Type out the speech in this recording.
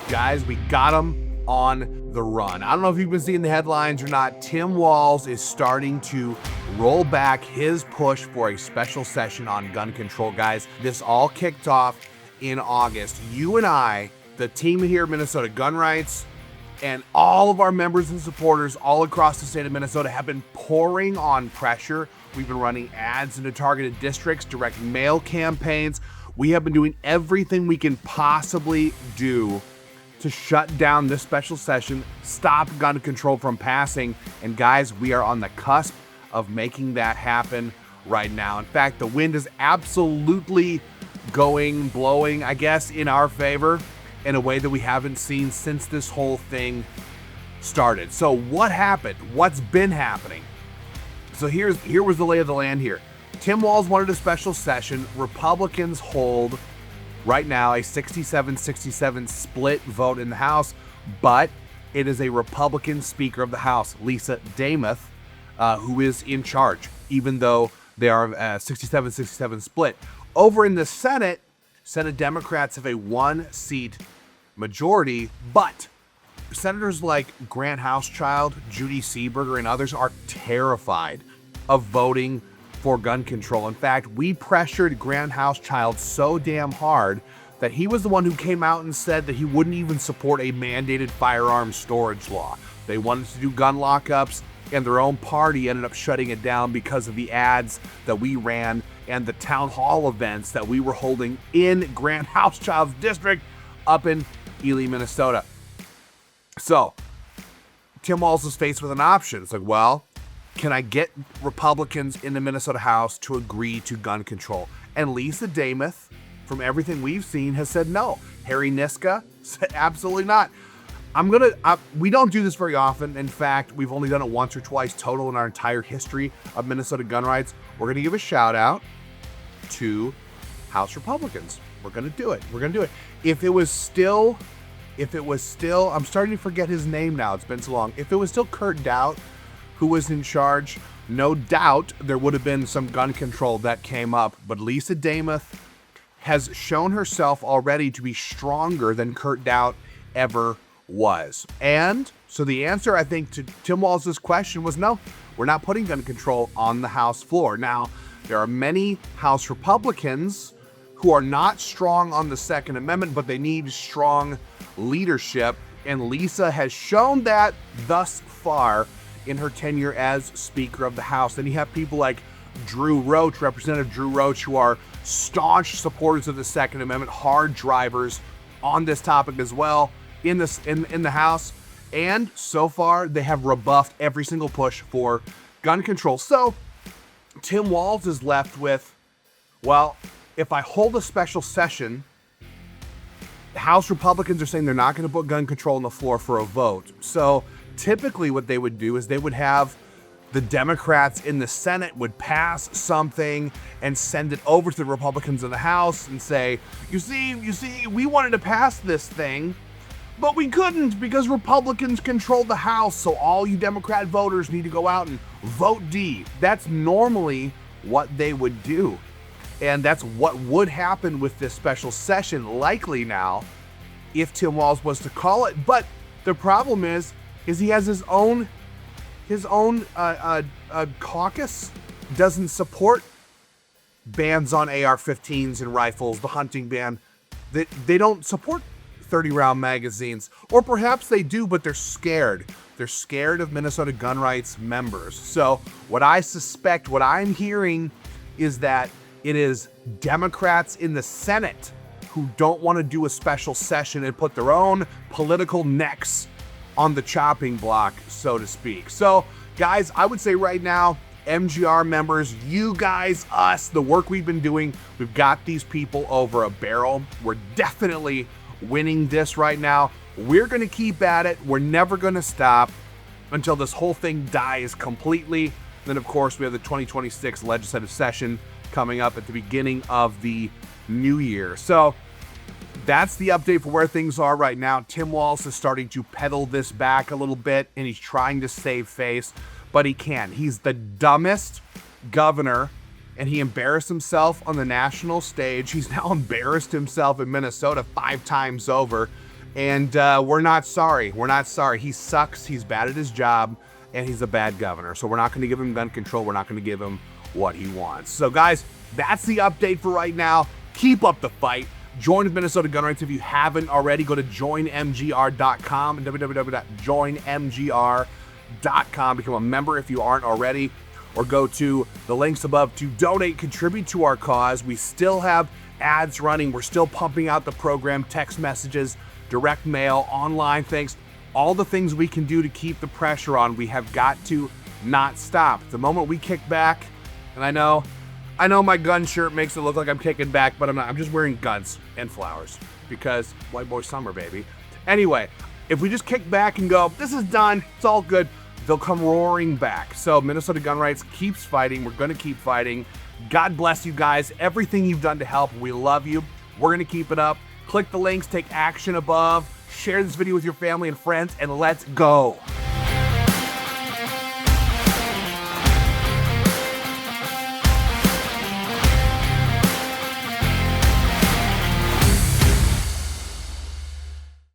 Guys, we got him on the run. I don't know if you've been seeing the headlines or not. Tim Walz is starting to roll back his push for a special session on gun control. Guys, this all kicked off in August. You and I, the team here at Minnesota Gun Rights, and all of our members and supporters all across the state of Minnesota have been pouring on pressure. We've been running ads into targeted districts, direct mail campaigns. We have been doing everything we can possibly do to shut down this special session, stop gun control from passing. And guys, we are on the cusp of making that happen right now. In fact, the wind is absolutely blowing, I guess, in our favor in a way that we haven't seen since this whole thing started. So what happened? What's been happening? So here was the lay of the land here. Tim Walz wanted a special session. Republicans hold right now a 67-67 split vote in the House, but it is a Republican Speaker of the House, Lisa Demuth, who is in charge, even though they are a 67-67 split. Over in the Senate Democrats have a 1-seat majority, but senators like Grant Housechild, Judy Seeberger, and others are terrified of voting for gun control. In fact, we pressured Grant Housechild so damn hard that he was the one who came out and said that he wouldn't even support a mandated firearms storage law. They wanted to do gun lockups, and their own party ended up shutting it down because of the ads that we ran and the town hall events that we were holding in Grant Housechild's district up in Ely, Minnesota. So Tim Walz is faced with an option. It's like, well, can I get Republicans in the Minnesota House to agree to gun control? And Lisa Demuth, from everything we've seen, has said no. Harry Niska said absolutely not. We don't do this very often. In fact, we've only done it once or twice total in our entire history of Minnesota gun rights. We're going to give a shout out to House Republicans. We're going to do it. If it was still, I'm starting to forget his name now. It's been so long. If it was still Kurt Doubt who was in charge, no doubt there would have been some gun control that came up. But Lisa Demuth has shown herself already to be stronger than Kurt Doubt ever was. And so the answer, I think, to Tim Walz's question was no, we're not putting gun control on the House floor. Now, there are many House Republicans who are not strong on the Second Amendment, but they need strong leadership. And Lisa has shown that thus far in her tenure as Speaker of the House. Then you have people like Drew Roach, Representative Drew Roach, who are staunch supporters of the Second Amendment, hard drivers on this topic as well in the House. And so far, they have rebuffed every single push for gun control. So Tim Walz is left with, well, if I hold a special session, House Republicans are saying they're not going to put gun control on the floor for a vote. So typically what they would do is they would have the Democrats in the Senate would pass something and send it over to the Republicans in the House and say, you see, we wanted to pass this thing, but we couldn't because Republicans controlled the House. So all you Democrat voters need to go out and vote D. That's normally what they would do. And that's what would happen with this special session, likely now, if Tim Walz was to call it. But the problem is he has his own caucus doesn't support bans on AR-15s and rifles, the hunting ban. They don't support 30-round magazines. Or perhaps they do, but they're scared. They're scared of Minnesota gun rights members. So what I'm hearing is that it is Democrats in the Senate who don't want to do a special session and put their own political necks on the chopping block, so to speak. So, guys, I would say right now, MGR members, you guys, us, the work we've been doing, we've got these people over a barrel. We're definitely winning this right now. We're going to keep at it. We're never going to stop until this whole thing dies completely. Then, of course, we have the 2026 legislative session coming up at the beginning of the new year. So that's the update for where things are right now. Tim Walz is starting to pedal this back a little bit, and he's trying to save face, but he can't. He's the dumbest governor, and he embarrassed himself on the national stage. He's now embarrassed himself in Minnesota 5 times over. And we're not sorry. We're not sorry. He sucks. He's bad at his job, and he's a bad governor. So we're not going to give him gun control. We're not going to give him what he wants. So guys, that's the update for right now. Keep up the fight. Join Minnesota Gun Rights if you haven't already. Go to joinmgr.com and www.joinmgr.com. Become a member if you aren't already, or go to the links above to donate, contribute to our cause. We still have ads running. We're still pumping out the program, text messages, direct mail, online things, all the things we can do to keep the pressure on. We have got to not stop. The moment we kick back, and I know my gun shirt makes it look like I'm kicking back, but I'm not. I'm just wearing guns and flowers because white boy summer, baby. Anyway, if we just kick back and go, this is done, it's all good, they'll come roaring back. So Minnesota Gun Rights keeps fighting. We're going to keep fighting. God bless you guys. Everything you've done to help, we love you. We're going to keep it up. Click the links, take action above, share this video with your family and friends, and let's go.